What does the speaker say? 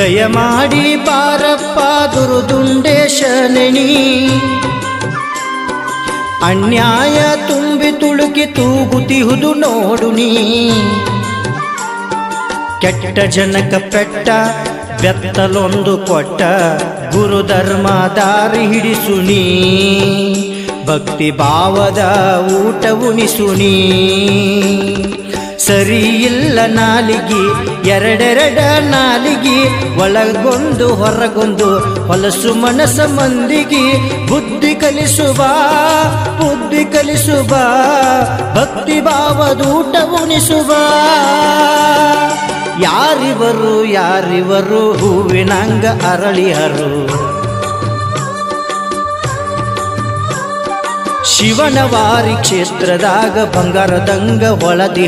ದಯಮಾಡಿ ಬಾರಪ್ಪ ದುರುದುಂಡೇಶನನಿ ಅನ್ಯಾಯ ತುಂಬಿ ತುಳುಕಿ ತೂಗುತಿಹುದು ನೋಡು ನೀ ಕೆಟ್ಟ ಜನಕ ಪೆಟ್ಟ ಬೆತ್ತಲೊಂದು ಕೊಟ್ಟ ಗುರುಧರ್ಮ ದಾರಿ ಹಿಡಿಸುನಿ ಭಕ್ತಿ ಭಾವದ ಊಟ ಉಣಿಸುನಿ ಸರಿ ಇಲ್ಲ ನಾಲಿಗೆ ಎರಡೆರಡ ನಾಲಿಗೆ ಒಳಗೊಂದು ಹೊರಗೊಂದು ಹೊಲಸು ಮನಸ ಮಂದಿಗೆ ಬುದ್ಧಿ ಕಲಿಸುವ ಭಕ್ತಿ ಭಾವದ ಊಟ ಉಣಿಸುವ ಯಾರಿವರು ಹೂವಿನಂಗ ಅರಳಿಹರು ಶಿವನವಾರಿ ಕ್ಷೇತ್ರದಾಗ ಬಂಗಾರದಂಗ ಹೊಳದಿ